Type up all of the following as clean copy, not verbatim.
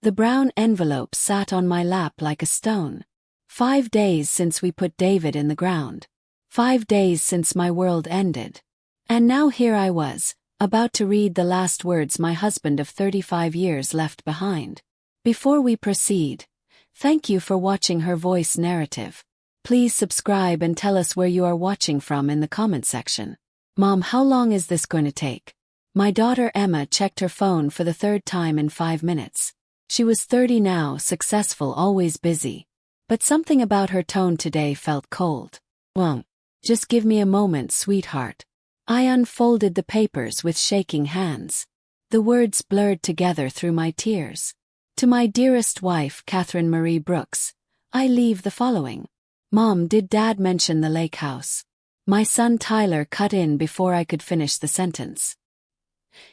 The brown envelope sat on my lap like a stone. 5 days since we put David in the ground. 5 days since my world ended. And now here I was, about to read the last words my husband of 35 years left behind. Before we proceed, thank you for watching her voice narrative. Please subscribe and tell us where you are watching from in the comment section. Mom, how long is this going to take? My daughter Emma checked her phone for the third time in 5 minutes. She was 30 now, successful, always busy. But something about her tone today felt cold. Well, just give me a moment, sweetheart. I unfolded the papers with shaking hands. The words blurred together through my tears. To my dearest wife, Catherine Marie Brooks, I leave the following. Mom, did Dad mention the lake house? My son Tyler cut in before I could finish the sentence.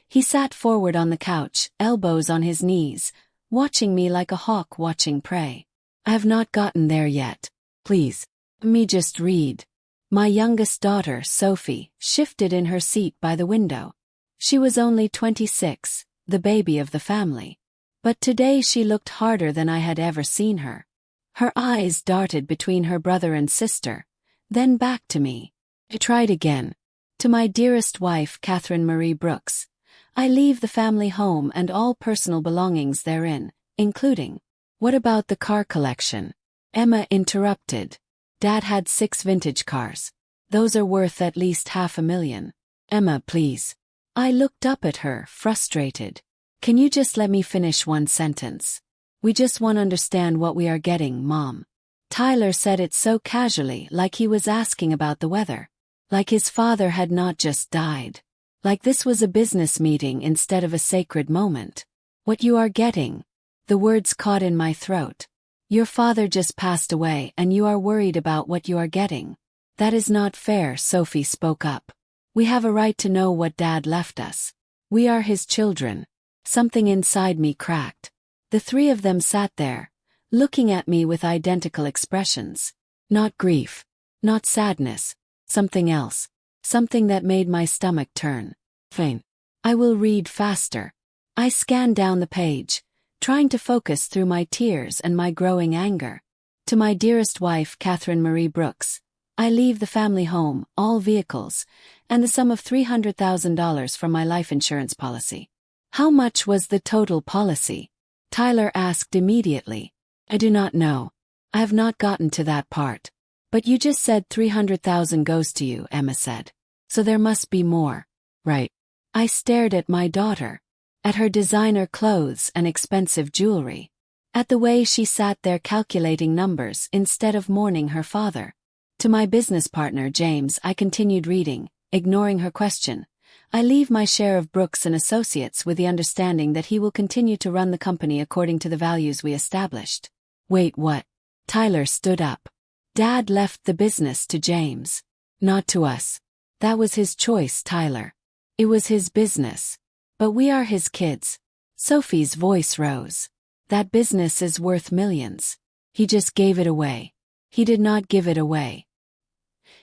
He sat forward on the couch, elbows on his knees, watching me like a hawk watching prey. I have not gotten there yet. Please, let me just read. My youngest daughter, Sophie, shifted in her seat by the window. She was only 26, the baby of the family. But today she looked harder than I had ever seen her. Her eyes darted between her brother and sister, then back to me. I tried again. To my dearest wife, Catherine Marie Brooks, I leave the family home and all personal belongings therein, including. What about the car collection? Emma interrupted. Dad had 6 vintage cars. Those are worth at least $500,000. Emma, please. I looked up at her, frustrated. Can you just let me finish one sentence? We just want to understand what we are getting, Mom. Tyler said it so casually, like he was asking about the weather. Like his father had not just died. Like this was a business meeting instead of a sacred moment. What you are getting. The words caught in my throat. Your father just passed away and you are worried about what you are getting. That is not fair, Sophie spoke up. We have a right to know what Dad left us. We are his children. Something inside me cracked. The 3 of them sat there, looking at me with identical expressions. Not grief. Not sadness. Something else. Something that made my stomach turn. Fine. I will read faster. I scanned down the page, trying to focus through my tears and my growing anger. To my dearest wife, Catherine Marie Brooks, I leave the family home, all vehicles, and the sum of $300,000 from my life insurance policy. How much was the total policy? Tyler asked immediately. I do not know. I have not gotten to that part. But you just said $300,000 goes to you, Emma said. So there must be more. Right. I stared at my daughter. At her designer clothes and expensive jewelry. At the way she sat there calculating numbers instead of mourning her father. To my business partner, James, I continued reading, ignoring her question. I leave my share of Brooks and Associates with the understanding that he will continue to run the company according to the values we established. Wait, what? Tyler stood up. Dad left the business to James. Not to us. That was his choice, Tyler. It was his business. But we are his kids. Sophie's voice rose. That business is worth millions. He just gave it away. He did not give it away.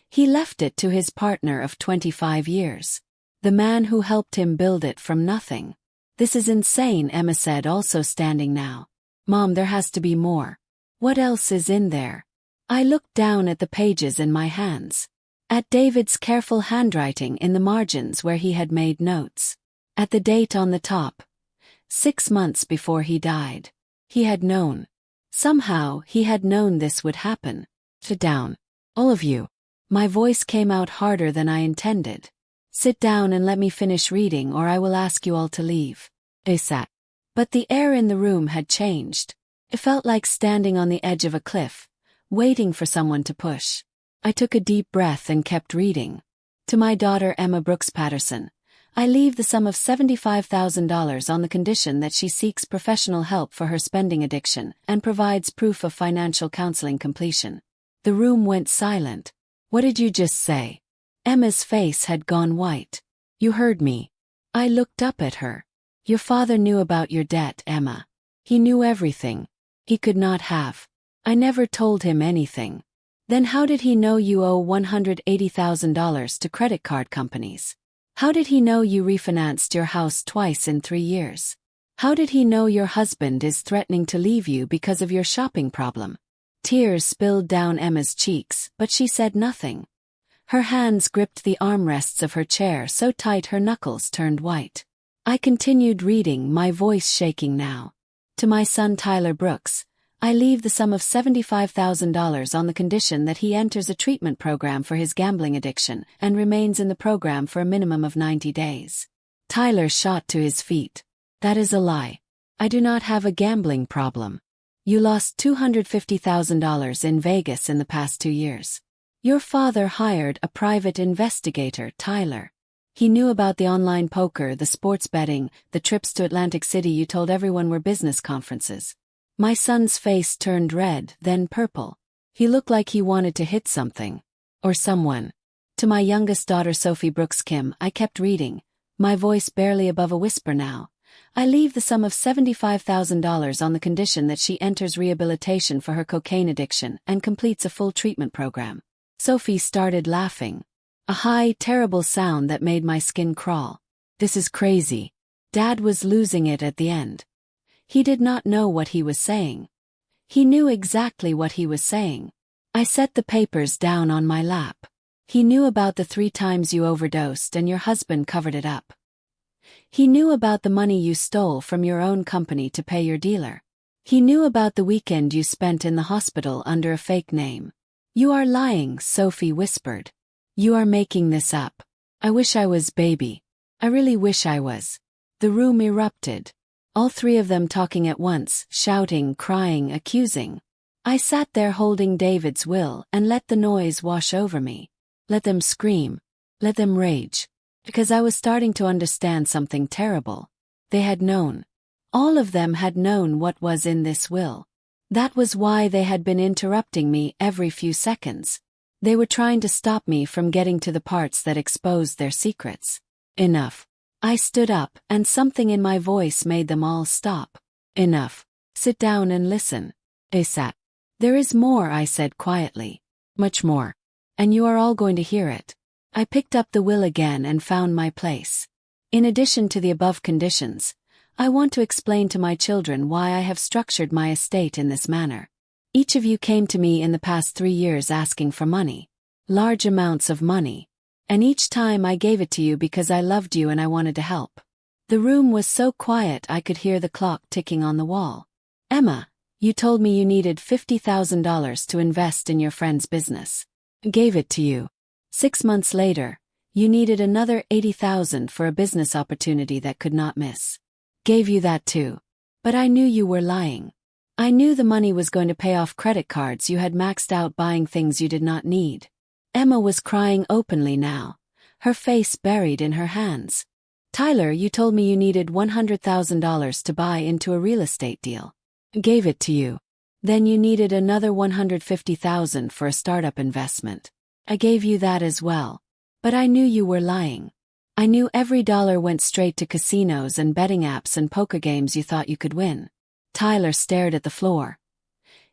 He left it to his partner of 25 years. The man who helped him build it from nothing. This is insane, Emma said, also standing now. Mom, there has to be more. What else is in there? I looked down at the pages in my hands. At David's careful handwriting in the margins where he had made notes. At the date on the top. 6 months before he died. He had known. Somehow he had known this would happen. Sit down. All of you. My voice came out harder than I intended. Sit down and let me finish reading or I will ask you all to leave. I sat. But the air in the room had changed. It felt like standing on the edge of a cliff, waiting for someone to push. I took a deep breath and kept reading. To my daughter Emma Brooks Patterson, I leave the sum of $75,000 on the condition that she seeks professional help for her spending addiction and provides proof of financial counseling completion. The room went silent. What did you just say? Emma's face had gone white. You heard me. I looked up at her. Your father knew about your debt, Emma. He knew everything. He could not have. I never told him anything. Then how did he know you owe $180,000 to credit card companies? How did he know you refinanced your house twice in 3 years? How did he know your husband is threatening to leave you because of your shopping problem? Tears spilled down Emma's cheeks, but she said nothing. Her hands gripped the armrests of her chair so tight her knuckles turned white. I continued reading, my voice shaking now. To my son Tyler Brooks, I leave the sum of $75,000 on the condition that he enters a treatment program for his gambling addiction and remains in the program for a minimum of 90 days. Tyler shot to his feet. That is a lie. I do not have a gambling problem. You lost $250,000 in Vegas in the past 2 years. Your father hired a private investigator, Tyler. He knew about the online poker, the sports betting, the trips to Atlantic City you told everyone were business conferences. My son's face turned red, then purple. He looked like he wanted to hit something. Or someone. To my youngest daughter Sophie Brooks Kim, I kept reading, my voice barely above a whisper now. I leave the sum of $75,000 on the condition that she enters rehabilitation for her cocaine addiction and completes a full treatment program. Sophie started laughing. A high, terrible sound that made my skin crawl. This is crazy. Dad was losing it at the end. He did not know what he was saying. He knew exactly what he was saying. I set the papers down on my lap. He knew about the 3 times you overdosed and your husband covered it up. He knew about the money you stole from your own company to pay your dealer. He knew about the weekend you spent in the hospital under a fake name. You are lying, Sophie whispered. You are making this up. I wish I was, baby. I really wish I was. The room erupted. All 3 of them talking at once, shouting, crying, accusing. I sat there holding David's will and let the noise wash over me. Let them scream. Let them rage. Because I was starting to understand something terrible. They had known. All of them had known what was in this will. That was why they had been interrupting me every few seconds. They were trying to stop me from getting to the parts that exposed their secrets. Enough. I stood up, and something in my voice made them all stop. Enough. Sit down and listen. They sat. There is more, I said quietly. Much more. And you are all going to hear it. I picked up the will again and found my place. In addition to the above conditions, I want to explain to my children why I have structured my estate in this manner. Each of you came to me in the past 3 years asking for money. Large amounts of money. And each time I gave it to you because I loved you and I wanted to help. The room was so quiet I could hear the clock ticking on the wall. Emma, you told me you needed $50,000 to invest in your friend's business. Gave it to you. 6 months later, you needed another $80,000 for a business opportunity that could not miss. Gave you that too. But I knew you were lying. I knew the money was going to pay off credit cards you had maxed out buying things you did not need. Emma was crying openly now, her face buried in her hands. Tyler, you told me you needed $100,000 to buy into a real estate deal. Gave it to you. Then you needed another $150,000 for a startup investment. I gave you that as well. But I knew you were lying. I knew every dollar went straight to casinos and betting apps and poker games you thought you could win. Tyler stared at the floor.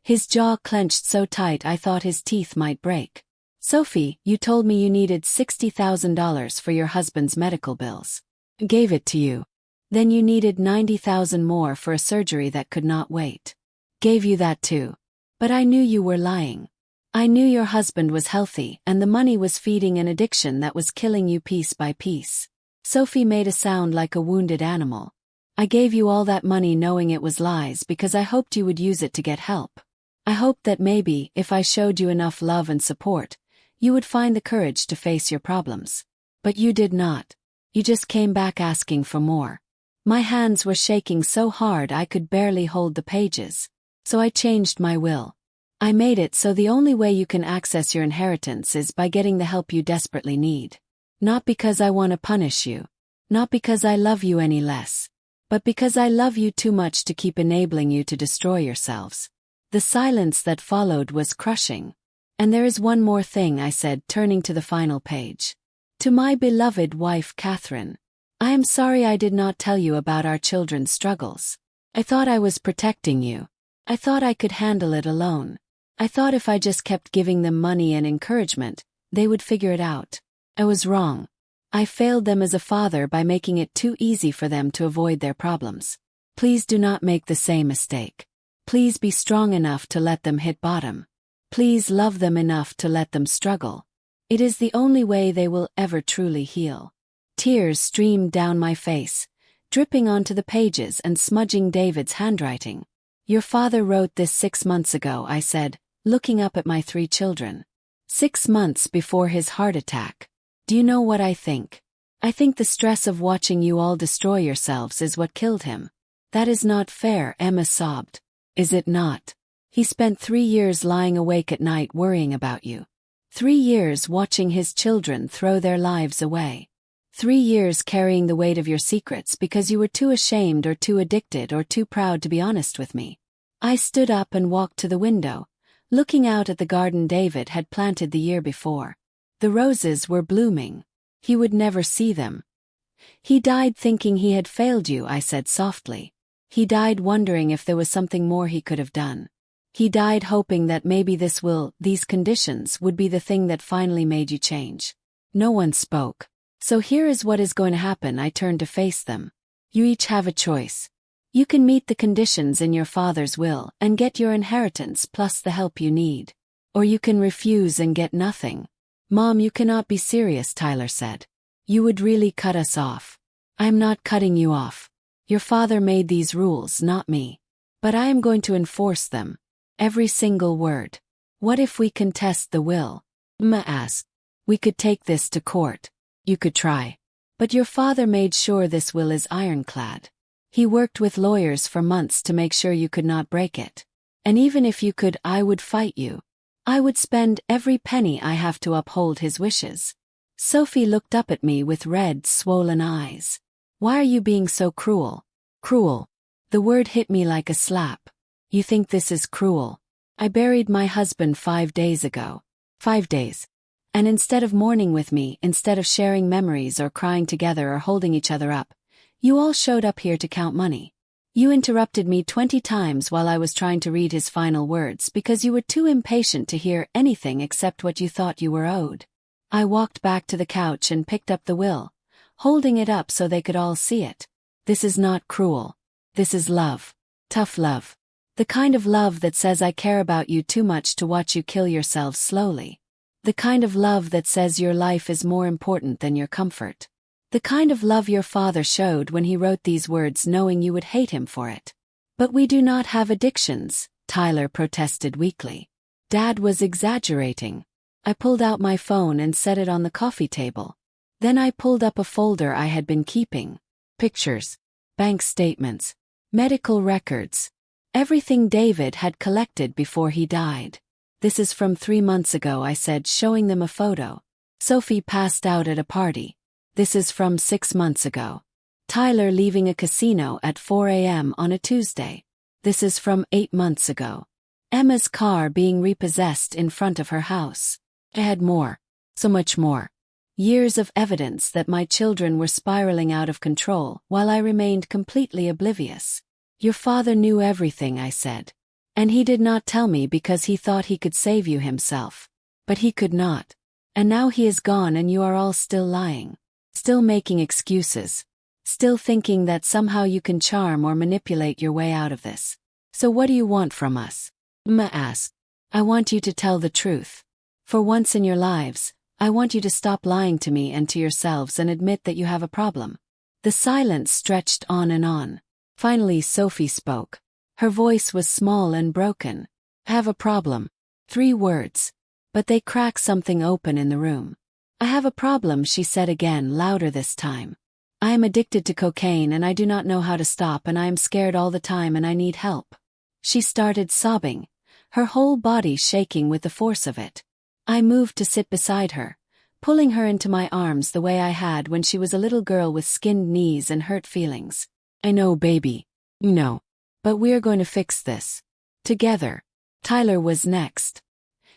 His jaw clenched so tight I thought his teeth might break. Sophie, you told me you needed $60,000 for your husband's medical bills. Gave it to you. Then you needed $90,000 more for a surgery that could not wait. Gave you that too. But I knew you were lying. I knew your husband was healthy and the money was feeding an addiction that was killing you piece by piece. Sophie made a sound like a wounded animal. I gave you all that money knowing it was lies because I hoped you would use it to get help. I hoped that maybe, if I showed you enough love and support, you would find the courage to face your problems. But you did not. You just came back asking for more. My hands were shaking so hard I could barely hold the pages. So I changed my will. I made it so the only way you can access your inheritance is by getting the help you desperately need. Not because I want to punish you. Not because I love you any less. But because I love you too much to keep enabling you to destroy yourselves. The silence that followed was crushing. And there is one more thing, I said, turning to the final page. To my beloved wife Catherine, I am sorry I did not tell you about our children's struggles. I thought I was protecting you. I thought I could handle it alone. I thought if I just kept giving them money and encouragement, they would figure it out. I was wrong. I failed them as a father by making it too easy for them to avoid their problems. Please do not make the same mistake. Please be strong enough to let them hit bottom. Please love them enough to let them struggle. It is the only way they will ever truly heal. Tears streamed down my face, dripping onto the pages and smudging David's handwriting. Your father wrote this 6 months ago, I said, looking up at my 3 children. 6 months before his heart attack. Do you know what I think? I think the stress of watching you all destroy yourselves is what killed him. That is not fair, Emma sobbed. Is it not? He spent 3 years lying awake at night worrying about you. 3 years watching his children throw their lives away. 3 years carrying the weight of your secrets because you were too ashamed or too addicted or too proud to be honest with me. I stood up and walked to the window, looking out at the garden David had planted the year before. The roses were blooming. He would never see them. He died thinking he had failed you, I said softly. He died wondering if there was something more he could have done. He died hoping that maybe these conditions would be the thing that finally made you change. No one spoke. So here is what is going to happen. I turned to face them. You each have a choice. You can meet the conditions in your father's will and get your inheritance plus the help you need. Or you can refuse and get nothing. Mom, you cannot be serious, Tyler said. You would really cut us off. I am not cutting you off. Your father made these rules, not me. But I am going to enforce them. Every single word. What if we contest the will? Ma asked. We could take this to court. You could try. But your father made sure this will is ironclad. He worked with lawyers for months to make sure you could not break it. And even if you could, I would fight you. I would spend every penny I have to uphold his wishes. Sophie looked up at me with red, swollen eyes. Why are you being so cruel? Cruel. The word hit me like a slap. You think this is cruel? I buried my husband 5 days ago. 5 days. And instead of mourning with me, instead of sharing memories or crying together or holding each other up, you all showed up here to count money. You interrupted me 20 times while I was trying to read his final words because you were too impatient to hear anything except what you thought you were owed. I walked back to the couch and picked up the will, holding it up so they could all see it. This is not cruel. This is love. Tough love. The kind of love that says I care about you too much to watch you kill yourselves slowly. The kind of love that says your life is more important than your comfort. The kind of love your father showed when he wrote these words knowing you would hate him for it. But we do not have addictions, Tyler protested weakly. Dad was exaggerating. I pulled out my phone and set it on the coffee table. Then I pulled up a folder I had been keeping. Pictures, bank statements, medical records. Everything David had collected before he died. This is from 3 months ago, I said, showing them a photo. Sophie passed out at a party. This is from 6 months ago. Tyler leaving a casino at 4 a.m. on a Tuesday. This is from 8 months ago. Emma's car being repossessed in front of her house. I had more. So much more. Years of evidence that my children were spiraling out of control while I remained completely oblivious. Your father knew everything, I said. And he did not tell me because he thought he could save you himself. But he could not. And now he is gone and you are all still lying. Still making excuses. Still thinking that somehow you can charm or manipulate your way out of this. So what do you want from us? Ma asked. I want you to tell the truth. For once in your lives, I want you to stop lying to me and to yourselves and admit that you have a problem. The silence stretched on and on. Finally Sophie spoke. Her voice was small and broken. I have a problem. 3 words. But they cracked something open in the room. I have a problem, she said again, louder this time. I am addicted to cocaine and I do not know how to stop and I am scared all the time and I need help. She started sobbing, her whole body shaking with the force of it. I moved to sit beside her, pulling her into my arms the way I had when she was a little girl with skinned knees and hurt feelings. I know, baby. You know. But we're going to fix this. Together. Tyler was next.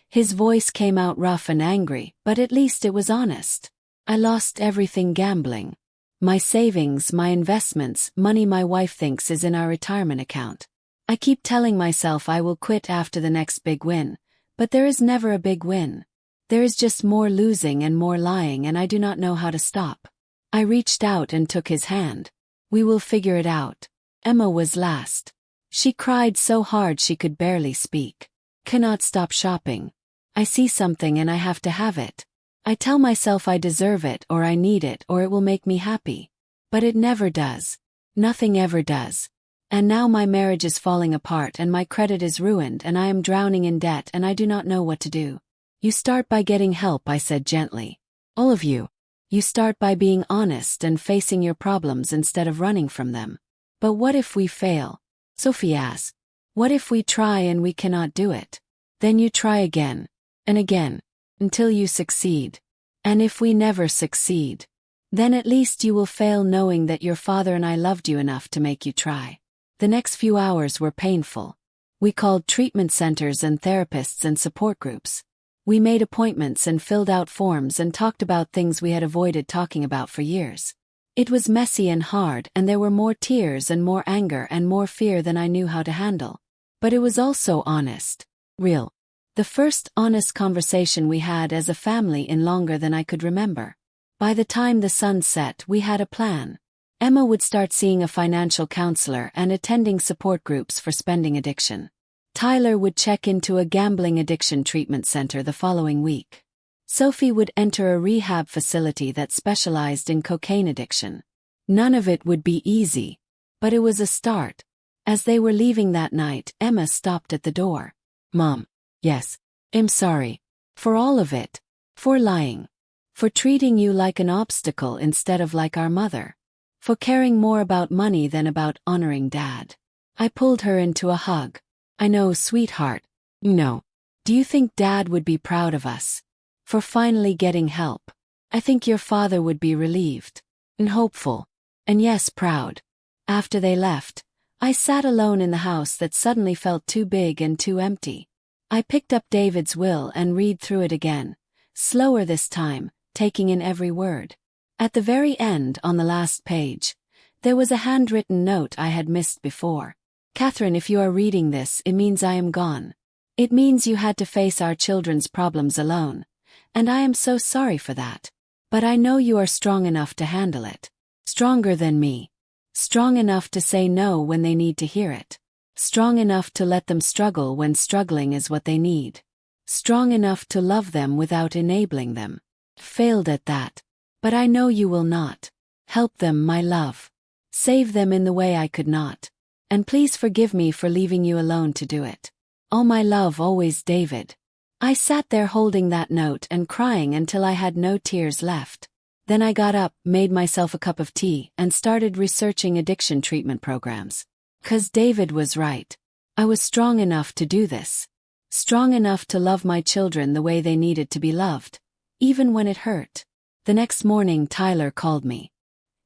His voice came out rough and angry, but at least it was honest. I lost everything gambling. My savings, my investments, money my wife thinks is in our retirement account. I keep telling myself I will quit after the next big win, but there is never a big win. There is just more losing and more lying and I do not know how to stop. I reached out and took his hand. We will figure it out. Emma was last. She cried so hard she could barely speak. Cannot stop shopping. I see something and I have to have it. I tell myself I deserve it or I need it or it will make me happy. But it never does. Nothing ever does. And now my marriage is falling apart and my credit is ruined and I am drowning in debt and I do not know what to do. You start by getting help, I said gently. All of you. You start by being honest and facing your problems instead of running from them. But what if we fail? Sophie asked. What if we try and we cannot do it? Then you try again. And again. Until you succeed. And if we never succeed, then at least you will fail knowing that your father and I loved you enough to make you try. The next few hours were painful. We called treatment centers and therapists and support groups. We made appointments and filled out forms and talked about things we had avoided talking about for years. It was messy and hard and there were more tears and more anger and more fear than I knew how to handle. But it was also honest. Real. The first honest conversation we had as a family in longer than I could remember. By the time the sun set, we had a plan. Emma would start seeing a financial counselor and attending support groups for spending addiction. Tyler would check into a gambling addiction treatment center the following week. Sophie would enter a rehab facility that specialized in cocaine addiction. None of it would be easy, but it was a start. As they were leaving that night, Emma stopped at the door. Mom. Yes. I'm sorry. For all of it. For lying. For treating you like an obstacle instead of like our mother. For caring more about money than about honoring Dad. I pulled her into a hug. I know, sweetheart. No. Do you think Dad would be proud of us? For finally getting help. I think your father would be relieved. And hopeful. And yes, proud. After they left, I sat alone in the house that suddenly felt too big and too empty. I picked up David's will and read through it again, slower this time, taking in every word. At the very end, on the last page, there was a handwritten note I had missed before. Catherine, if you are reading this, it means I am gone. It means you had to face our children's problems alone, and I am so sorry for that. But I know you are strong enough to handle it. Stronger than me. Strong enough to say no when they need to hear it. Strong enough to let them struggle when struggling is what they need. Strong enough to love them without enabling them. Failed at that. But I know you will not. Help them, my love. Save them in the way I could not. And please forgive me for leaving you alone to do it. All my love, always, David. I sat there holding that note and crying until I had no tears left. Then I got up, made myself a cup of tea, and started researching addiction treatment programs. 'Cause David was right. I was strong enough to do this. Strong enough to love my children the way they needed to be loved, even when it hurt. The next morning Tyler called me.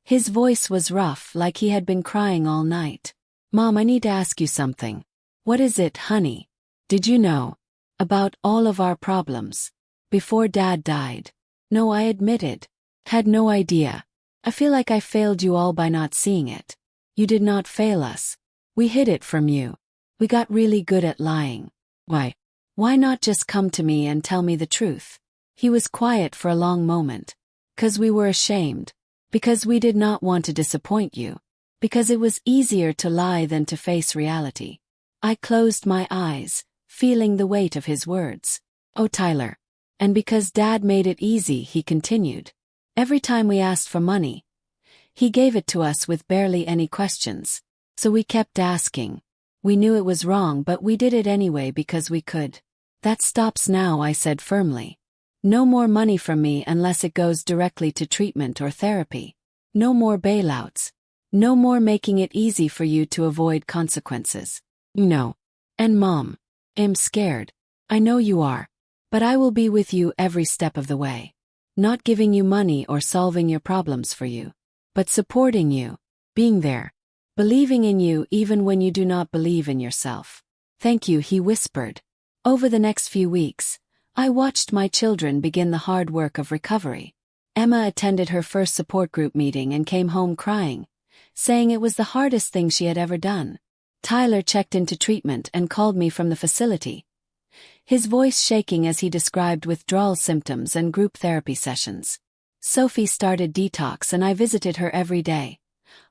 His voice was rough, like he had been crying all night. Mom, I need to ask you something. What is it, honey? Did you know about all of our problems before Dad died? No, I admitted. Had no idea. I feel like I failed you all by not seeing it. You did not fail us. We hid it from you. We got really good at lying. Why? Why not just come to me and tell me the truth? He was quiet for a long moment. 'Cause we were ashamed. Because we did not want to disappoint you. Because it was easier to lie than to face reality. I closed my eyes, feeling the weight of his words. Oh, Tyler. And because Dad made it easy, he continued. Every time we asked for money, he gave it to us with barely any questions. So we kept asking. We knew it was wrong, but we did it anyway because we could. That stops now, I said firmly. No more money from me unless it goes directly to treatment or therapy. No more bailouts. No more making it easy for you to avoid consequences. No. And Mom, I'm scared. I know you are. But I will be with you every step of the way. Not giving you money or solving your problems for you. But supporting you. Being there. Believing in you even when you do not believe in yourself. Thank you, he whispered. Over the next few weeks, I watched my children begin the hard work of recovery. Emma attended her first support group meeting and came home crying, saying it was the hardest thing she had ever done. Tyler checked into treatment and called me from the facility, his voice shaking as he described withdrawal symptoms and group therapy sessions. Sophie started detox and I visited her every day,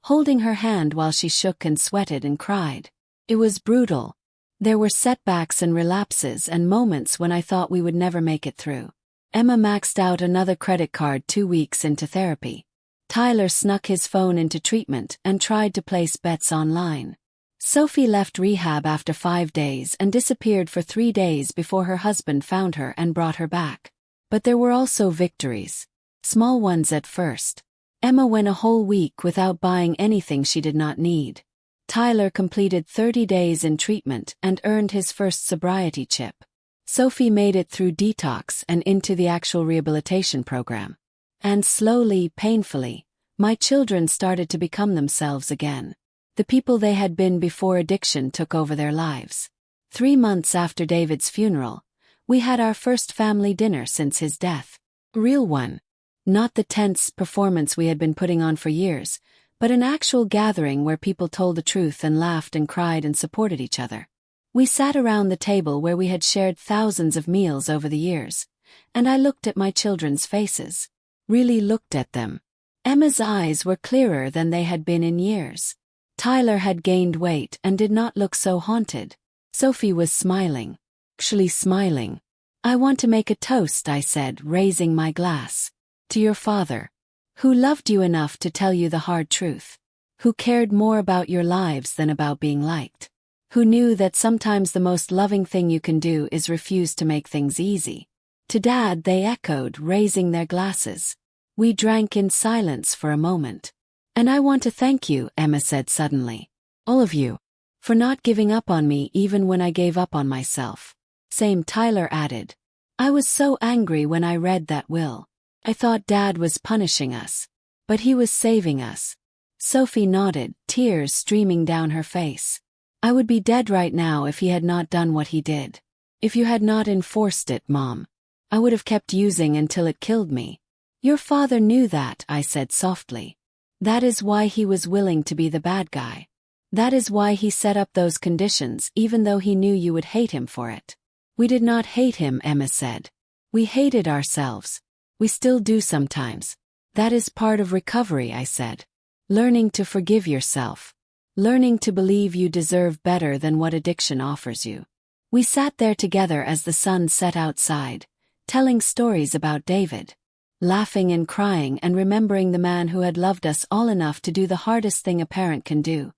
holding her hand while she shook and sweated and cried. It was brutal. There were setbacks and relapses and moments when I thought we would never make it through. Emma maxed out another credit card 2 weeks into therapy. Tyler snuck his phone into treatment and tried to place bets online. Sophie left rehab after 5 days and disappeared for 3 days before her husband found her and brought her back. But there were also victories. Small ones at first. Emma went a whole week without buying anything she did not need. Tyler completed 30 days in treatment and earned his first sobriety chip. Sophie made it through detox and into the actual rehabilitation program. And slowly, painfully, my children started to become themselves again. The people they had been before addiction took over their lives. 3 months after David's funeral, we had our first family dinner since his death. Real one. Not the tense performance we had been putting on for years, but an actual gathering where people told the truth and laughed and cried and supported each other. We sat around the table where we had shared thousands of meals over the years, and I looked at my children's faces. Really looked at them. Emma's eyes were clearer than they had been in years. Tyler had gained weight and did not look so haunted. Sophie was smiling. Actually smiling. I want to make a toast, I said, raising my glass. To your father. Who loved you enough to tell you the hard truth. Who cared more about your lives than about being liked. Who knew that sometimes the most loving thing you can do is refuse to make things easy. To Dad they echoed, raising their glasses. We drank in silence for a moment. And I want to thank you, Emma said suddenly. All of you. For not giving up on me even when I gave up on myself. Same, Tyler added. I was so angry when I read that will. I thought Dad was punishing us. But he was saving us. Sophie nodded, tears streaming down her face. I would be dead right now if he had not done what he did. If you had not enforced it, Mom. I would have kept using until it killed me. Your father knew that, I said softly. That is why he was willing to be the bad guy. That is why he set up those conditions even though he knew you would hate him for it. We did not hate him, Emma said. We hated ourselves. We still do sometimes. That is part of recovery, I said. Learning to forgive yourself. Learning to believe you deserve better than what addiction offers you. We sat there together as the sun set outside, telling stories about David. Laughing and crying and remembering the man who had loved us all enough to do the hardest thing a parent can do.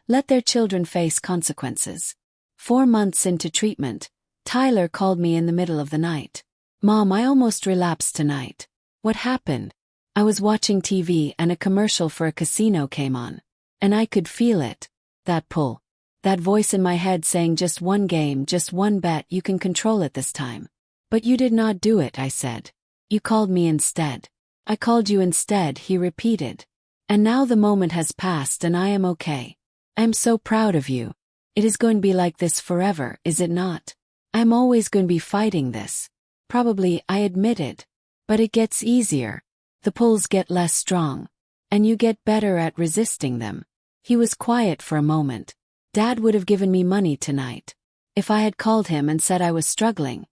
Let their children face consequences. 4 months into treatment, Tyler called me in the middle of the night. Mom, I almost relapsed tonight. What happened? I was watching TV and a commercial for a casino came on. And I could feel it. That pull. That voice in my head saying just one game, just one bet, you can control it this time. But you did not do it, I said. You called me instead. I called you instead, he repeated. And now the moment has passed and I am okay. I am so proud of you. It is going to be like this forever, is it not? I am always going to be fighting this. Probably, I admitted. But it gets easier. The pulls get less strong. And you get better at resisting them. He was quiet for a moment. Dad would have given me money tonight. If I had called him and said I was struggling,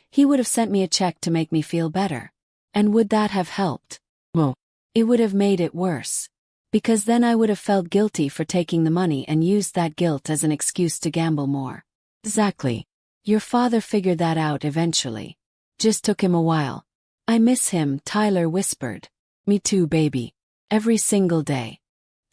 he would have sent me a check to make me feel better. And would that have helped? Well, it would have made it worse. Because then I would have felt guilty for taking the money and used that guilt as an excuse to gamble more. Exactly. Your father figured that out eventually. Just took him a while. I miss him, Tyler whispered. Me too, baby. Every single day.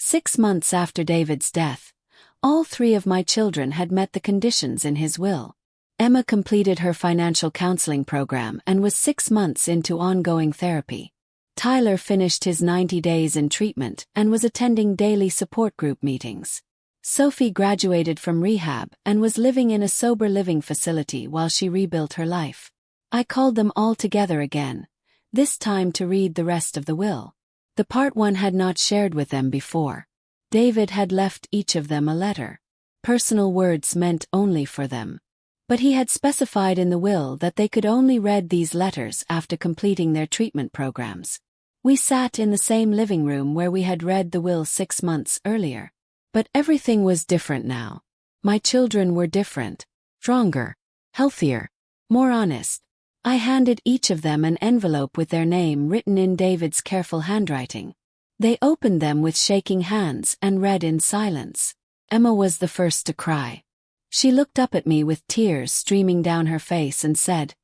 6 months after David's death, all 3 of my children had met the conditions in his will. Emma completed her financial counseling program and was 6 months into ongoing therapy. Tyler finished his 90 days in treatment and was attending daily support group meetings. Sophie graduated from rehab and was living in a sober living facility while she rebuilt her life. I called them all together again, this time to read the rest of the will. The part one had not shared with them before. David had left each of them a letter. Personal words meant only for them. But he had specified in the will that they could only read these letters after completing their treatment programs. We sat in the same living room where we had read the will 6 months earlier. But everything was different now. My children were different. Stronger. Healthier. More honest. I handed each of them an envelope with their name written in David's careful handwriting. They opened them with shaking hands and read in silence. Emma was the first to cry. She looked up at me with tears streaming down her face and said,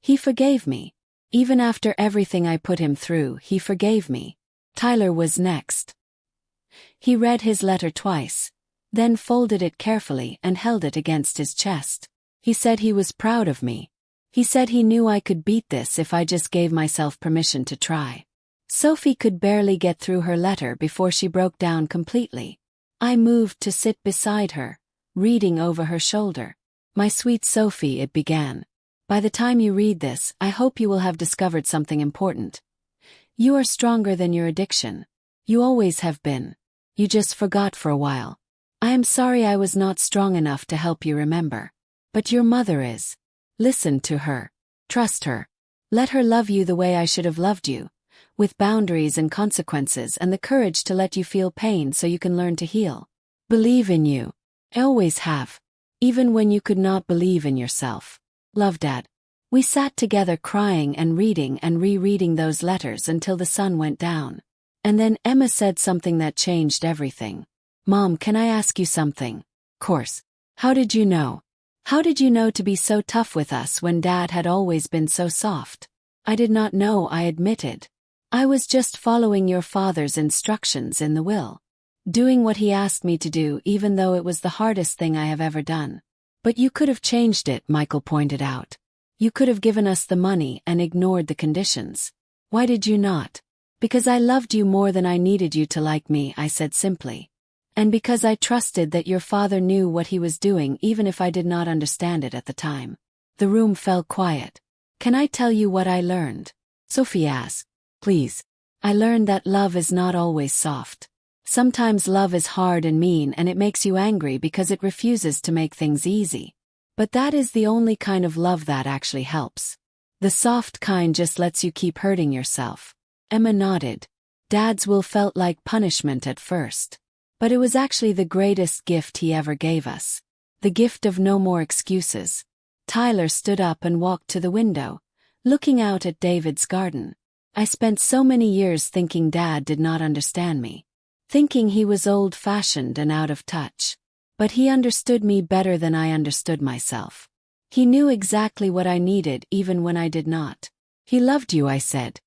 "He forgave me. Even after everything I put him through, he forgave me." Tyler was next. He read his letter twice, then folded it carefully and held it against his chest. He said he was proud of me. He said he knew I could beat this if I just gave myself permission to try. Sophie could barely get through her letter before she broke down completely. I moved to sit beside her, reading over her shoulder. "My sweet Sophie," it began. "By the time you read this, I hope you will have discovered something important. You are stronger than your addiction. You always have been. You just forgot for a while. I am sorry I was not strong enough to help you remember. But your mother is. Listen to her. Trust her. Let her love you the way I should have loved you, with boundaries and consequences and the courage to let you feel pain so you can learn to heal. Believe in you. I always have. Even when you could not believe in yourself. Love, Dad." We sat together crying and reading and rereading those letters until the sun went down. And then Emma said something that changed everything. "Mom, can I ask you something?" "Course. How did you know? How did you know to be so tough with us when Dad had always been so soft?" "I did not know," I admitted. "I was just following your father's instructions in the will. Doing what he asked me to do even though it was the hardest thing I have ever done." "But you could have changed it," Michael pointed out. "You could have given us the money and ignored the conditions. Why did you not?" "Because I loved you more than I needed you to like me," I said simply. "And because I trusted that your father knew what he was doing even if I did not understand it at the time." The room fell quiet. "Can I tell you what I learned?" Sophie asked. "Please." "I learned that love is not always soft. Sometimes love is hard and mean and it makes you angry because it refuses to make things easy. But that is the only kind of love that actually helps. The soft kind just lets you keep hurting yourself." Emma nodded. "Dad's will felt like punishment at first. But it was actually the greatest gift he ever gave us. The gift of no more excuses." Tyler stood up and walked to the window, looking out at David's garden. "I spent so many years thinking Dad did not understand me. Thinking he was old-fashioned and out of touch. But he understood me better than I understood myself. He knew exactly what I needed even when I did not. He loved you," I said.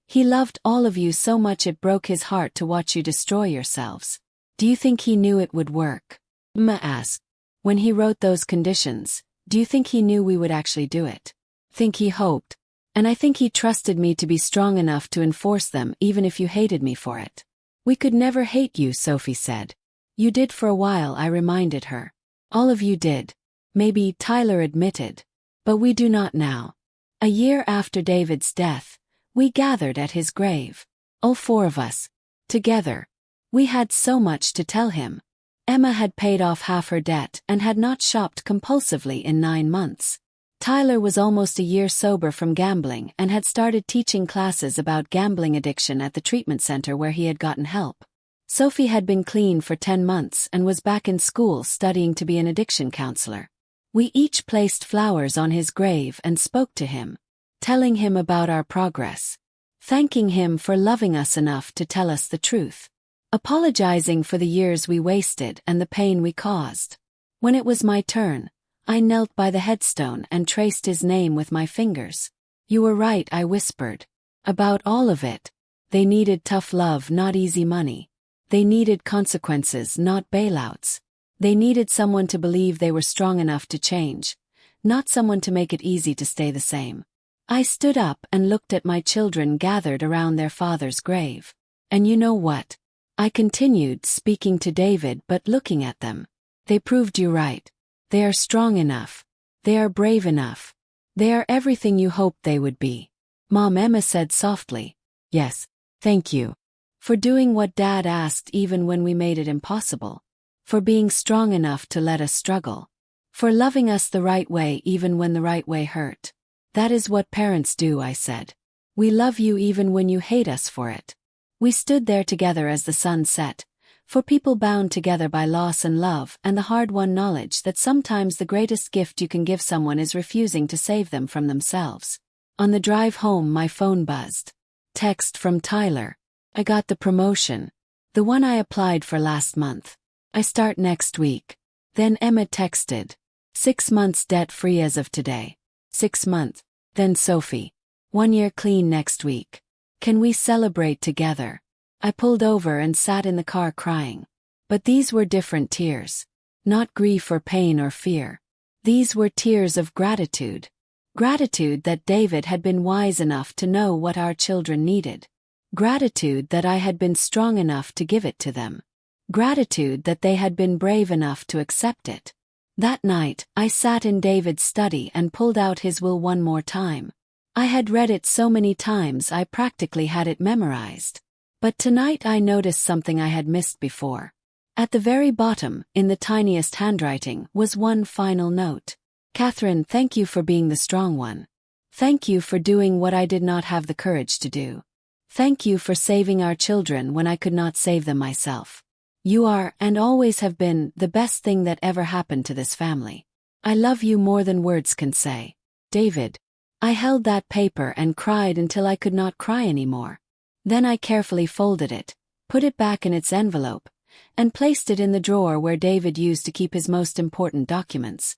"He loved all of you so much it broke his heart to watch you destroy yourselves." "Do you think he knew it would work?" Emma asked. "When he wrote those conditions, do you think he knew we would actually do it?" "Think he hoped. And I think he trusted me to be strong enough to enforce them even if you hated me for it." "We could never hate you," Sophie said. "You did for a while," I reminded her. "All of you did." "Maybe," Tyler admitted. "But we do not now." A year after David's death, we gathered at his grave. All four of us. Together. We had so much to tell him. Emma had paid off half her debt and had not shopped compulsively in 9 months. Tyler was almost a year sober from gambling and had started teaching classes about gambling addiction at the treatment center where he had gotten help. Sophie had been clean for 10 months and was back in school studying to be an addiction counselor. We each placed flowers on his grave and spoke to him, telling him about our progress, thanking him for loving us enough to tell us the truth, apologizing for the years we wasted and the pain we caused. When it was my turn, I knelt by the headstone and traced his name with my fingers. "You were right," I whispered. "About all of it. They needed tough love, not easy money. They needed consequences, not bailouts. They needed someone to believe they were strong enough to change, not someone to make it easy to stay the same." I stood up and looked at my children gathered around their father's grave. "And you know what?" I continued, speaking to David but looking at them. "They proved you right. They are strong enough. They are brave enough. They are everything you hoped they would be." Mom, Emma said softly. "Yes, thank you. For doing what Dad asked even when we made it impossible. For being strong enough to let us struggle. For loving us the right way even when the right way hurt. That is what parents do," I said. "We love you even when you hate us for it." We stood there together as the sun set, for people bound together by loss and love and the hard-won knowledge that sometimes the greatest gift you can give someone is refusing to save them from themselves. On the drive home my phone buzzed. Text from Tyler. I got the promotion. The one I applied for last month. I start next week. Then Emma texted. 6 months debt-free as of today. 6 months. Then Sophie. 1 year clean next week. Can we celebrate together? I pulled over and sat in the car crying. But these were different tears. Not grief or pain or fear. These were tears of gratitude. Gratitude that David had been wise enough to know what our children needed. Gratitude that I had been strong enough to give it to them. Gratitude that they had been brave enough to accept it. That night, I sat in David's study and pulled out his will one more time. I had read it so many times I practically had it memorized. But tonight I noticed something I had missed before. At the very bottom, in the tiniest handwriting, was one final note. Catherine, thank you for being the strong one. Thank you for doing what I did not have the courage to do. Thank you for saving our children when I could not save them myself. You are, and always have been, the best thing that ever happened to this family. I love you more than words can say. David. I held that paper and cried until I could not cry anymore. Then I carefully folded it, put it back in its envelope, and placed it in the drawer where David used to keep his most important documents.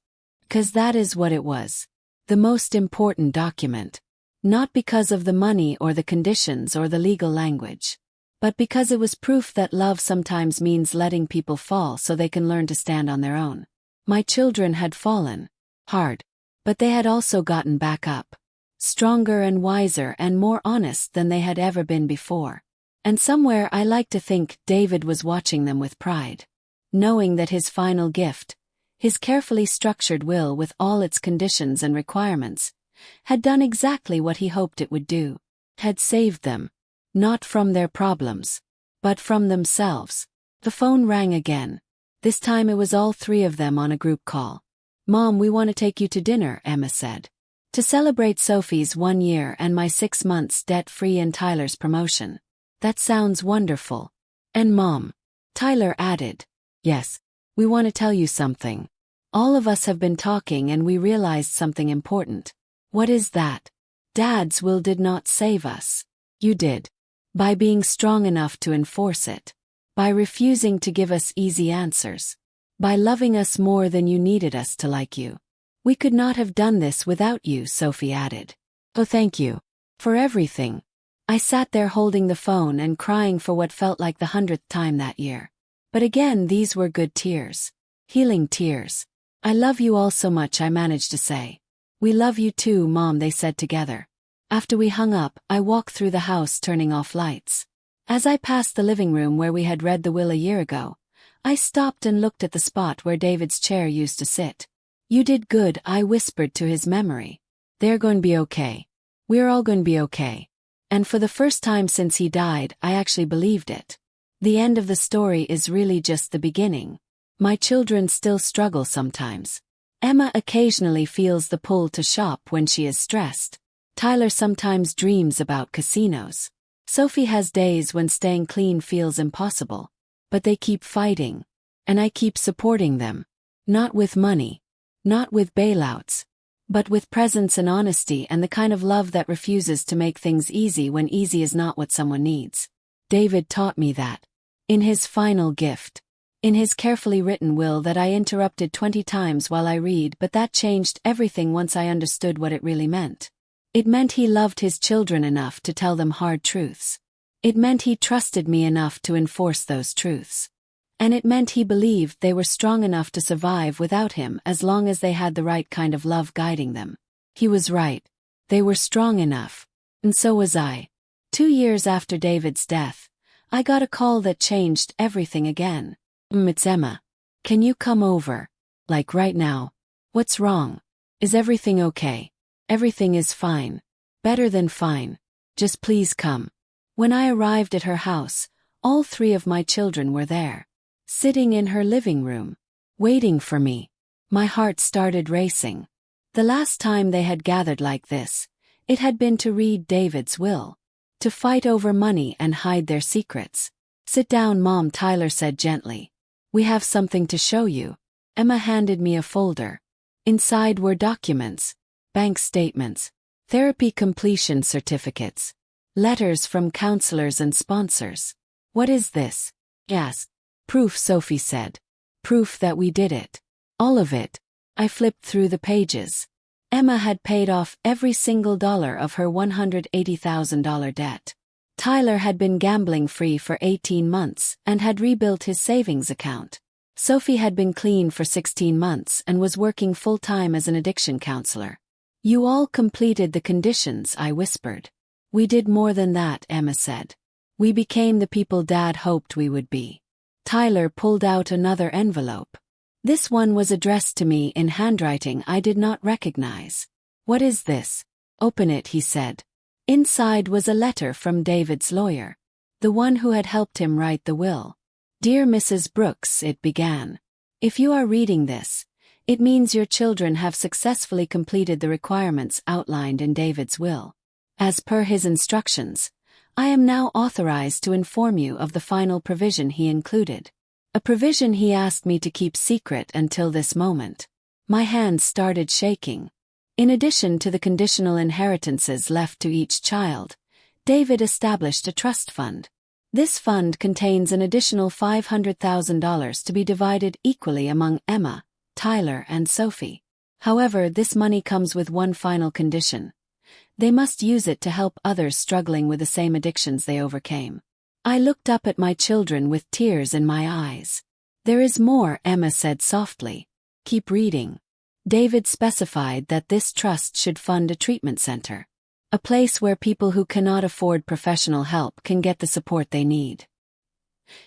'Cause that is what it was. The most important document. Not because of the money or the conditions or the legal language. But because it was proof that love sometimes means letting people fall so they can learn to stand on their own. My children had fallen. Hard. But they had also gotten back up. Stronger and wiser and more honest than they had ever been before. And somewhere I like to think David was watching them with pride. Knowing that his final gift, his carefully structured will with all its conditions and requirements, had done exactly what he hoped it would do. Had saved them. Not from their problems. But from themselves. The phone rang again. This time it was all 3 of them on a group call. Mom, we want to take you to dinner, Emma said. To celebrate Sophie's 1 year and my 6 months debt-free and Tyler's promotion. That sounds wonderful. And Mom. Tyler added. Yes. We want to tell you something. All of us have been talking and we realized something important. What is that? Dad's will did not save us. You did. By being strong enough to enforce it. By refusing to give us easy answers. By loving us more than you needed us to like you. We could not have done this without you, Sophie added. Oh, thank you. For everything. I sat there holding the phone and crying for what felt like the 100th time that year. But again, these were good tears. Healing tears. I love you all so much, I managed to say. We love you too, Mom, they said together. After we hung up, I walked through the house turning off lights. As I passed the living room where we had read the will a year ago, I stopped and looked at the spot where David's chair used to sit. You did good, I whispered to his memory. They're going to be okay. We're all going to be okay. And for the first time since he died, I actually believed it. The end of the story is really just the beginning. My children still struggle sometimes. Emma occasionally feels the pull to shop when she is stressed. Tyler sometimes dreams about casinos. Sophie has days when staying clean feels impossible. But they keep fighting. And I keep supporting them. Not with money. Not with bailouts. But with presence and honesty and the kind of love that refuses to make things easy when easy is not what someone needs. David taught me that. In his final gift. In his carefully written will that I interrupted 20 times while I read, but that changed everything once I understood what it really meant. It meant he loved his children enough to tell them hard truths. It meant he trusted me enough to enforce those truths. And it meant he believed they were strong enough to survive without him as long as they had the right kind of love guiding them. He was right. They were strong enough. And so was I. 2 years after David's death, I got a call that changed everything again. It's Emma. Can you come over? Like right now. What's wrong? Is everything okay? Everything is fine. Better than fine. Just please come. When I arrived at her house, all 3 of my children were there. Sitting in her living room. Waiting for me. My heart started racing. The last time they had gathered like this, it had been to read David's will. To fight over money and hide their secrets. Sit down, Mom, Tyler said gently. We have something to show you. Emma handed me a folder. Inside were documents. Bank statements. Therapy completion certificates. Letters from counselors and sponsors. What is this? Asked. Proof, Sophie said. Proof that we did it. All of it. I flipped through the pages. Emma had paid off every single dollar of her $180,000 debt. Tyler had been gambling free for 18 months and had rebuilt his savings account. Sophie had been clean for 16 months and was working full-time as an addiction counselor. You all completed the conditions, I whispered. We did more than that, Emma said. We became the people Dad hoped we would be. Tyler pulled out another envelope. This one was addressed to me in handwriting I did not recognize. What is this? Open it, he said. Inside was a letter from David's lawyer, the one who had helped him write the will. Dear Mrs. Brooks, it began. If you are reading this, it means your children have successfully completed the requirements outlined in David's will. As per his instructions, I am now authorized to inform you of the final provision he included. A provision he asked me to keep secret until this moment. My hands started shaking. In addition to the conditional inheritances left to each child, David established a trust fund. This fund contains an additional $500,000 to be divided equally among Emma, Tyler, and Sophie. However, this money comes with one final condition. They must use it to help others struggling with the same addictions they overcame. I looked up at my children with tears in my eyes. There is more, Emma said softly. Keep reading. David specified that this trust should fund a treatment center. A place where people who cannot afford professional help can get the support they need.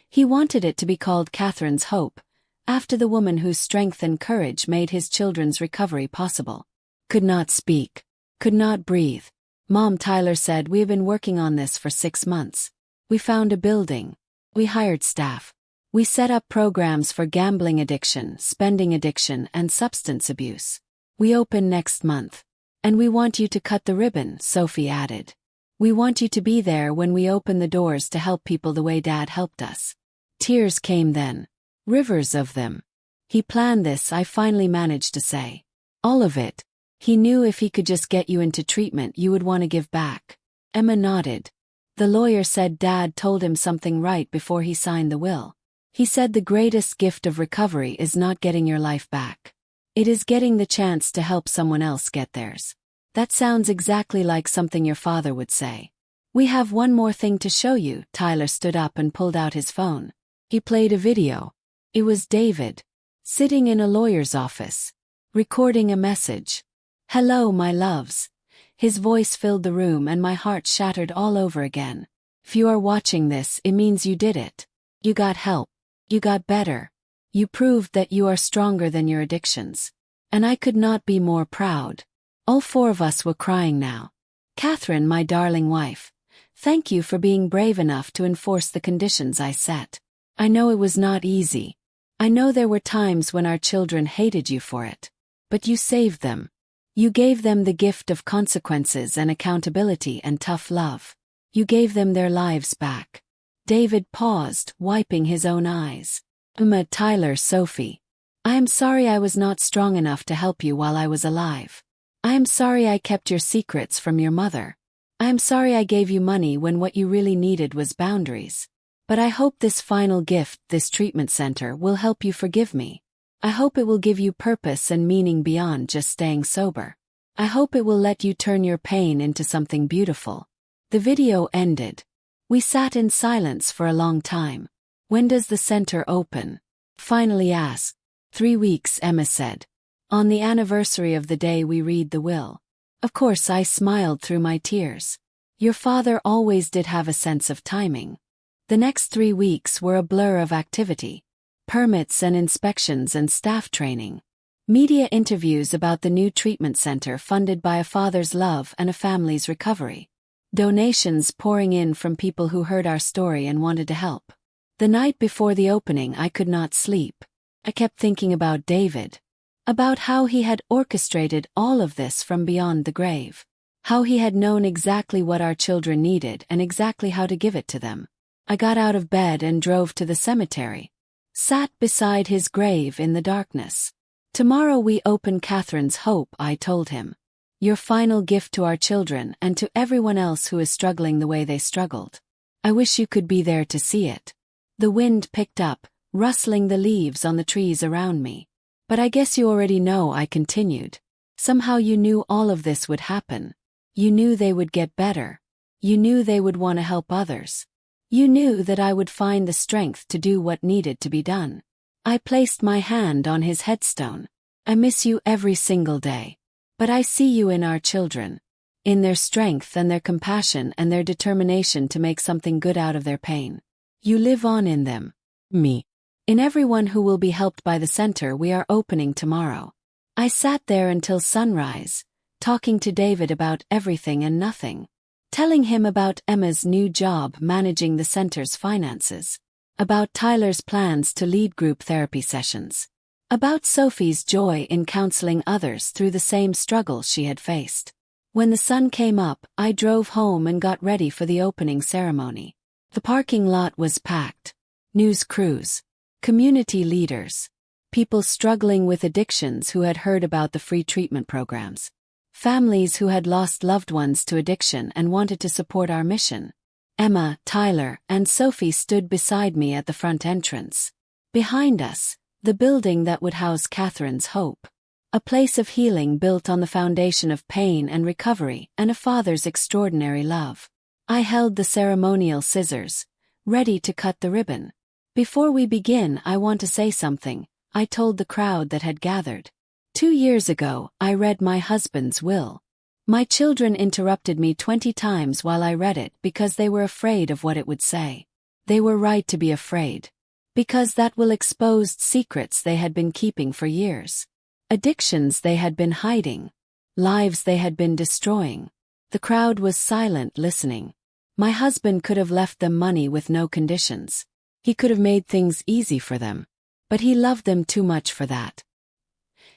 He wanted it to be called Catherine's Hope, after the woman whose strength and courage made his children's recovery possible. Could not speak. Could not breathe. Mom, Tyler said, we have been working on this for 6 months. We found a building. We hired staff. We set up programs for gambling addiction, spending addiction, and substance abuse. We open next month. And we want you to cut the ribbon, Sophie added. We want you to be there when we open the doors to help people the way Dad helped us. Tears came then. Rivers of them. He planned this, I finally managed to say. All of it. He knew if he could just get you into treatment you would want to give back. Emma nodded. The lawyer said Dad told him something right before he signed the will. He said the greatest gift of recovery is not getting your life back. It is getting the chance to help someone else get theirs. That sounds exactly like something your father would say. We have one more thing to show you. Tyler stood up and pulled out his phone. He played a video. It was David, sitting in a lawyer's office, recording a message. Hello, my loves. His voice filled the room and my heart shattered all over again. If you are watching this, it means you did it. You got help. You got better. You proved that you are stronger than your addictions. And I could not be more proud. All 4 of us were crying now. Catherine, my darling wife, thank you for being brave enough to enforce the conditions I set. I know it was not easy. I know there were times when our children hated you for it. But you saved them. You gave them the gift of consequences and accountability and tough love. You gave them their lives back. David paused, wiping his own eyes. Emma, Tyler, Sophie. I am sorry I was not strong enough to help you while I was alive. I am sorry I kept your secrets from your mother. I am sorry I gave you money when what you really needed was boundaries. But I hope this final gift, this treatment center, will help you forgive me. I hope it will give you purpose and meaning beyond just staying sober. I hope it will let you turn your pain into something beautiful. The video ended. We sat in silence for a long time. When does the center open? Finally asked. 3 weeks, Emma said. On the anniversary of the day we read the will. Of course, I smiled through my tears. Your father always did have a sense of timing. The next 3 weeks were a blur of activity. Permits and inspections and staff training. Media interviews about the new treatment center funded by a father's love and a family's recovery. Donations pouring in from people who heard our story and wanted to help. The night before the opening I could not sleep. I kept thinking about David. About how he had orchestrated all of this from beyond the grave. How he had known exactly what our children needed and exactly how to give it to them. I got out of bed and drove to the cemetery. Sat beside his grave in the darkness. Tomorrow we open Catherine's Hope, I told him. Your final gift to our children and to everyone else who is struggling the way they struggled. I wish you could be there to see it. The wind picked up, rustling the leaves on the trees around me. But I guess you already know, I continued. Somehow you knew all of this would happen. You knew they would get better. You knew they would want to help others. You knew that I would find the strength to do what needed to be done. I placed my hand on his headstone. I miss you every single day. But I see you in our children. In their strength and their compassion and their determination to make something good out of their pain. You live on in them. Me. In everyone who will be helped by the center we are opening tomorrow. I sat there until sunrise, talking to David about everything and nothing. Telling him about Emma's new job managing the center's finances. About Tyler's plans to lead group therapy sessions. About Sophie's joy in counseling others through the same struggles she had faced. When the sun came up, I drove home and got ready for the opening ceremony. The parking lot was packed. News crews. Community leaders. People struggling with addictions who had heard about the free treatment programs. Families who had lost loved ones to addiction and wanted to support our mission. Emma, Tyler, and Sophie stood beside me at the front entrance. Behind us, the building that would house Catherine's hope. A place of healing built on the foundation of pain and recovery and a father's extraordinary love. I held the ceremonial scissors, ready to cut the ribbon. Before we begin, I want to say something, I told the crowd that had gathered. 2 years ago, I read my husband's will. My children interrupted me 20 times while I read it because they were afraid of what it would say. They were right to be afraid. Because that will expose secrets they had been keeping for years. Addictions they had been hiding. Lives they had been destroying. The crowd was silent, listening. My husband could have left them money with no conditions. He could have made things easy for them. But he loved them too much for that.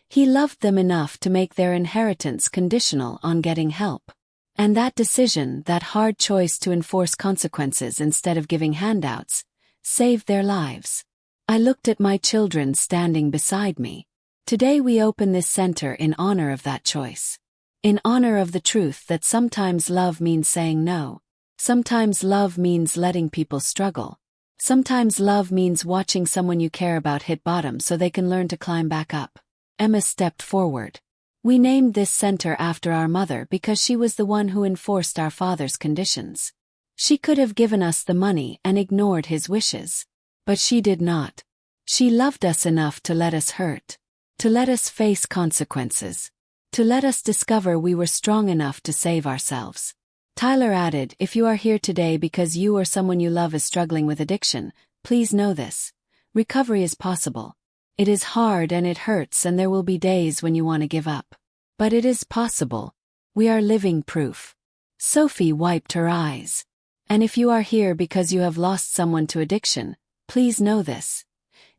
He loved them enough to make their inheritance conditional on getting help. And that decision, that hard choice to enforce consequences instead of giving handouts, saved their lives. I looked at my children standing beside me. Today we open this center in honor of that choice. In honor of the truth that sometimes love means saying no. Sometimes love means letting people struggle. Sometimes love means watching someone you care about hit bottom so they can learn to climb back up. Emma stepped forward. We named this center after our mother because she was the one who enforced our father's conditions. She could have given us the money and ignored his wishes. But she did not. She loved us enough to let us hurt. To let us face consequences. To let us discover we were strong enough to save ourselves. Tyler added, if you are here today because you or someone you love is struggling with addiction, please know this. Recovery is possible. It is hard and it hurts and there will be days when you want to give up. But it is possible. We are living proof. Sophie wiped her eyes. And if you are here because you have lost someone to addiction, please know this.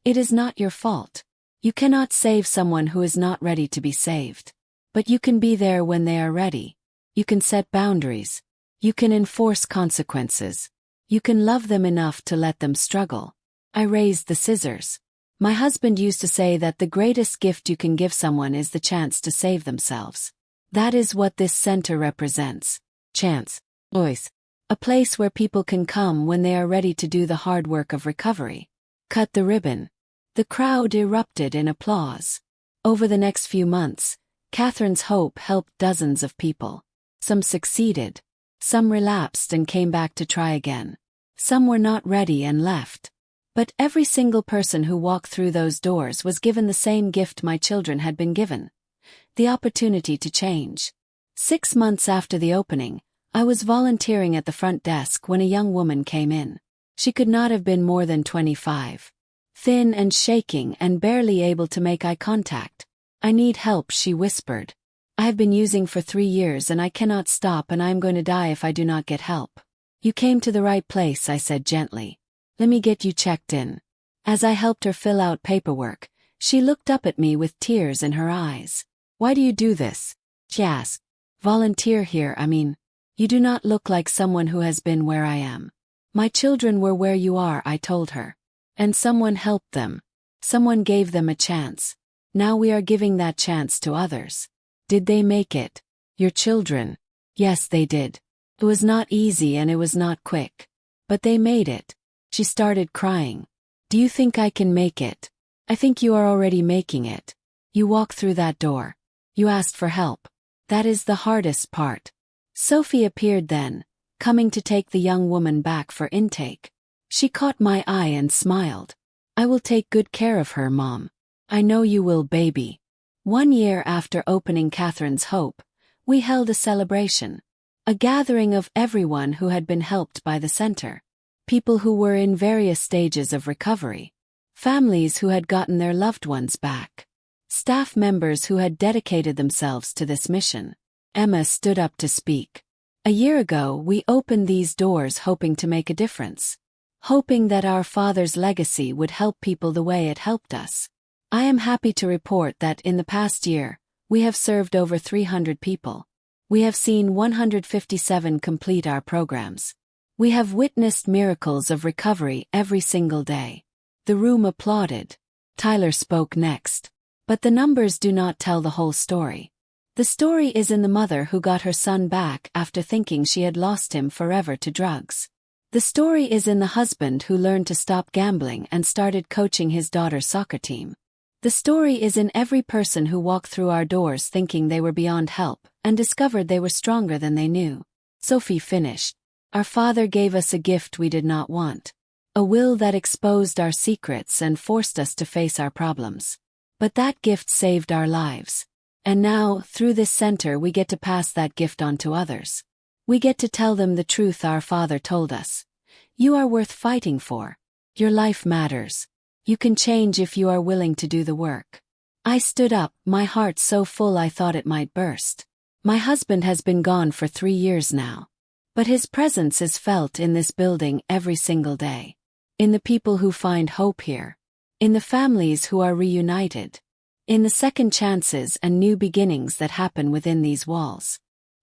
It is not your fault. You cannot save someone who is not ready to be saved. But you can be there when they are ready. You can set boundaries. You can enforce consequences. You can love them enough to let them struggle. I raised the scissors. My husband used to say that the greatest gift you can give someone is the chance to save themselves. That is what this center represents. Chance. Voice. A place where people can come when they are ready to do the hard work of recovery. Cut the ribbon. The crowd erupted in applause. Over the next few months, Catherine's hope helped dozens of people. Some succeeded. Some relapsed and came back to try again. Some were not ready and left. But every single person who walked through those doors was given the same gift my children had been given. The opportunity to change. 6 months after the opening, I was volunteering at the front desk when a young woman came in. She could not have been more than 25. Thin and shaking and barely able to make eye contact. I need help, she whispered. I have been using for 3 years and I cannot stop and I am going to die if I do not get help. You came to the right place, I said gently. Let me get you checked in. As I helped her fill out paperwork, she looked up at me with tears in her eyes. Why do you do this? She asked. Volunteer here, I mean. You do not look like someone who has been where I am. My children were where you are, I told her. And someone helped them. Someone gave them a chance. Now we are giving that chance to others. Did they make it? Your children. Yes, they did. It was not easy and it was not quick. But they made it. She started crying. Do you think I can make it? I think you are already making it. You walk through that door. You asked for help. That is the hardest part. Sophie appeared then, coming to take the young woman back for intake. She caught my eye and smiled. I will take good care of her, Mom. I know you will, baby. 1 year after opening Catherine's Hope, we held a celebration. A gathering of everyone who had been helped by the center. People who were in various stages of recovery. Families who had gotten their loved ones back. Staff members who had dedicated themselves to this mission. Emma stood up to speak. A year ago, we opened these doors hoping to make a difference. Hoping that our Father's legacy would help people the way it helped us. I am happy to report that in the past year, we have served over 300 people. We have seen 157 complete our programs. We have witnessed miracles of recovery every single day. The room applauded. Tyler spoke next. But the numbers do not tell the whole story. The story is in the mother who got her son back after thinking she had lost him forever to drugs. The story is in the husband who learned to stop gambling and started coaching his daughter's soccer team. The story is in every person who walked through our doors thinking they were beyond help and discovered they were stronger than they knew. Sophie finished. Our Father gave us a gift we did not want. A will that exposed our secrets and forced us to face our problems. But that gift saved our lives. And now, through this center, we get to pass that gift on to others. We get to tell them the truth our Father told us. You are worth fighting for. Your life matters. You can change if you are willing to do the work. I stood up, my heart so full I thought it might burst. My husband has been gone for 3 years now. But his presence is felt in this building every single day. In the people who find hope here. In the families who are reunited. In the second chances and new beginnings that happen within these walls.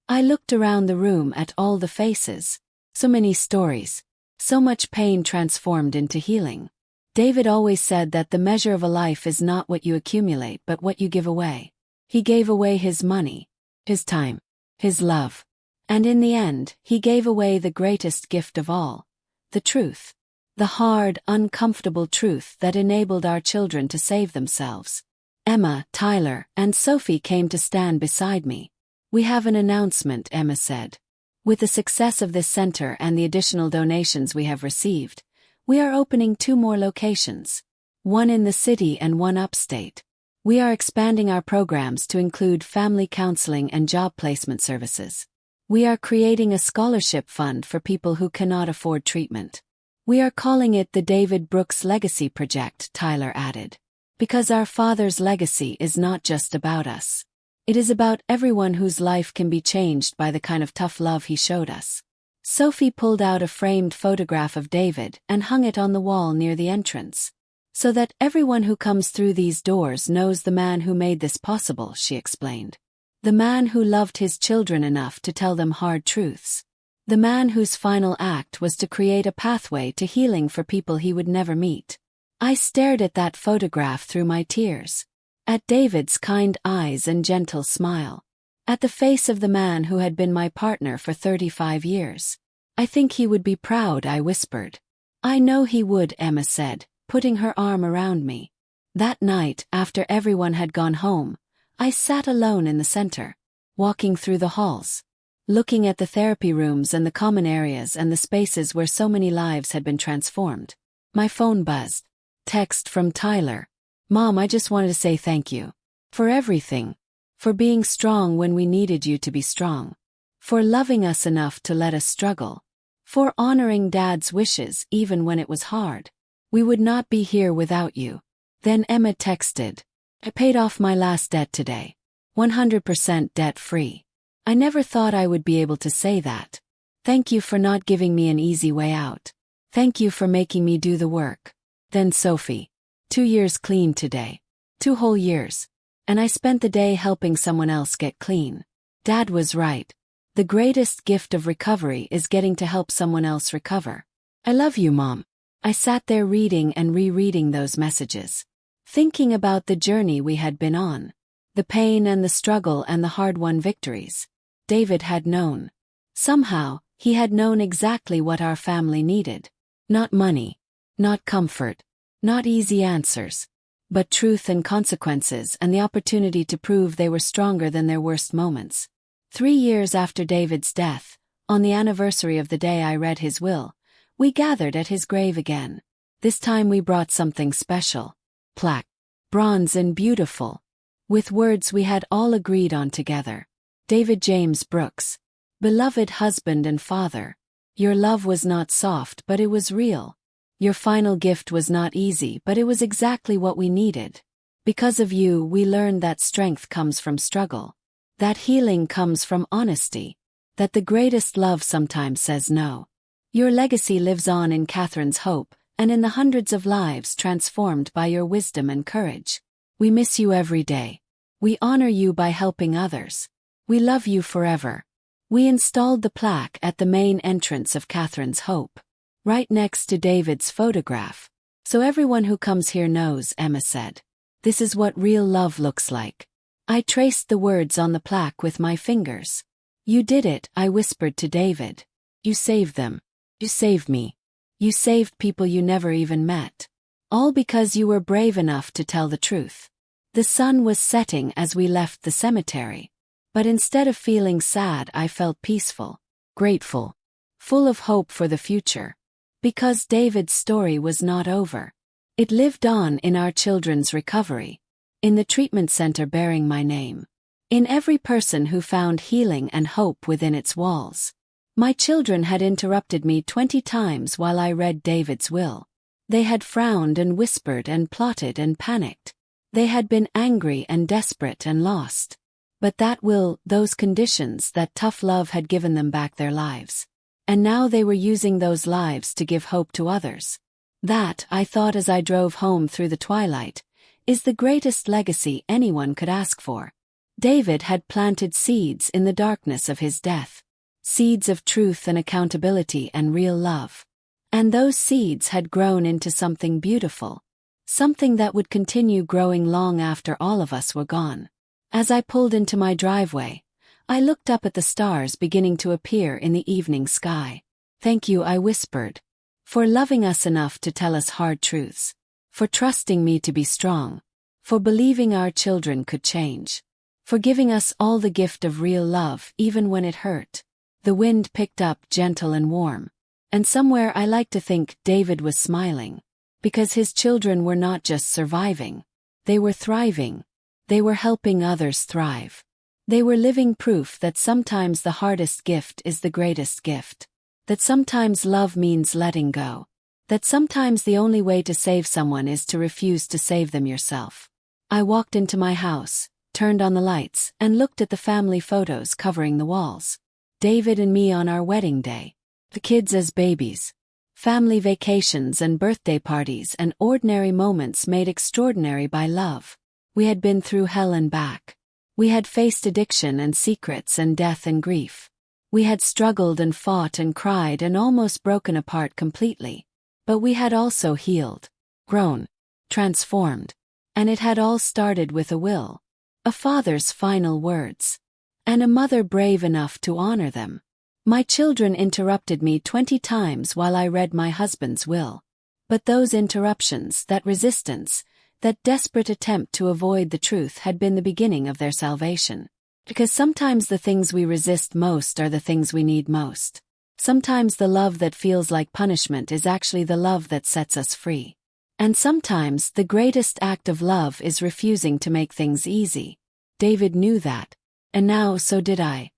I looked around the room at all the faces. So many stories. So much pain transformed into healing. David always said that the measure of a life is not what you accumulate but what you give away. He gave away his money, his time, his love. And in the end, he gave away the greatest gift of all. The truth. The hard, uncomfortable truth that enabled our children to save themselves. Emma, Tyler, and Sophie came to stand beside me. We have an announcement, Emma said. With the success of this center and the additional donations we have received, we are opening 2 more locations. One in the city and one upstate. We are expanding our programs to include family counseling and job placement services. We are creating a scholarship fund for people who cannot afford treatment. We are calling it the David Brooks Legacy Project, Tyler added. Because our Father's legacy is not just about us. It is about everyone whose life can be changed by the kind of tough love he showed us. Sophie pulled out a framed photograph of David and hung it on the wall near the entrance. So that everyone who comes through these doors knows the man who made this possible, she explained. The man who loved his children enough to tell them hard truths. The man whose final act was to create a pathway to healing for people he would never meet. I stared at that photograph through my tears. At David's kind eyes and gentle smile. At the face of the man who had been my partner for 35 years. I think he would be proud, I whispered. I know he would, Emma said, putting her arm around me. That night, after everyone had gone home, I sat alone in the center, walking through the halls, looking at the therapy rooms and the common areas and the spaces where so many lives had been transformed. My phone buzzed. Text from Tyler. Mom, I just wanted to say thank you. For everything. For being strong when we needed you to be strong. For loving us enough to let us struggle. For honoring Dad's wishes even when it was hard. We would not be here without you. Then Emma texted. I paid off my last debt today. 100% debt-free. I never thought I would be able to say that. Thank you for not giving me an easy way out. Thank you for making me do the work. Then Sophie. 2 years clean today. 2 whole years. And I spent the day helping someone else get clean. Dad was right. The greatest gift of recovery is getting to help someone else recover. I love you, Mom. I sat there reading and rereading those messages. Thinking about the journey we had been on. The pain and the struggle and the hard-won victories. David had known. Somehow, he had known exactly what our family needed. Not money. Not comfort. Not easy answers. But truth and consequences and the opportunity to prove they were stronger than their worst moments. 3 years after David's death, on the anniversary of the day I read his will, we gathered at his grave again. This time we brought something special. Plaque. Bronze and beautiful. With words we had all agreed on together. David James Brooks. Beloved husband and father. Your love was not soft, but it was real. Your final gift was not easy, but it was exactly what we needed. Because of you, we learned that strength comes from struggle. That healing comes from honesty. That the greatest love sometimes says no. Your legacy lives on in Catherine's hope, and in the hundreds of lives transformed by your wisdom and courage. We miss you every day. We honor you by helping others. We love you forever. We installed the plaque at the main entrance of Catherine's Hope, right next to David's photograph. So everyone who comes here knows, Emma said. This is what real love looks like. I traced the words on the plaque with my fingers. You did it, I whispered to David. You saved them. You saved me. You saved people you never even met. All because you were brave enough to tell the truth. The sun was setting as we left the cemetery. But instead of feeling sad, I felt peaceful, grateful, full of hope for the future. Because David's story was not over. It lived on in our children's recovery. In the treatment center bearing my name. In every person who found healing and hope within its walls. My children had interrupted me 20 times while I read David's will. They had frowned and whispered and plotted and panicked. They had been angry and desperate and lost. But that will, those conditions, that tough love had given them back their lives. And now they were using those lives to give hope to others. That, I thought as I drove home through the twilight, is the greatest legacy anyone could ask for. David had planted seeds in the darkness of his death. Seeds of truth and accountability and real love. And those seeds had grown into something beautiful. Something that would continue growing long after all of us were gone. As I pulled into my driveway, I looked up at the stars beginning to appear in the evening sky. Thank you, I whispered. For loving us enough to tell us hard truths. For trusting me to be strong. For believing our children could change. For giving us all the gift of real love even when it hurt. The wind picked up gentle and warm. And somewhere I like to think David was smiling. Because his children were not just surviving. They were thriving. They were helping others thrive. They were living proof that sometimes the hardest gift is the greatest gift. That sometimes love means letting go. That sometimes the only way to save someone is to refuse to save them yourself. I walked into my house, turned on the lights, and looked at the family photos covering the walls. David and me on our wedding day. The kids as babies. Family vacations and birthday parties and ordinary moments made extraordinary by love. We had been through hell and back. We had faced addiction and secrets and death and grief. We had struggled and fought and cried and almost broken apart completely. But we had also healed, grown, transformed. And it had all started with a will. A father's final words. And a mother brave enough to honor them. My children interrupted me 20 times while I read my husband's will. But those interruptions, that resistance, that desperate attempt to avoid the truth had been the beginning of their salvation. Because sometimes the things we resist most are the things we need most. Sometimes the love that feels like punishment is actually the love that sets us free. And sometimes the greatest act of love is refusing to make things easy. David knew that. And now so did I.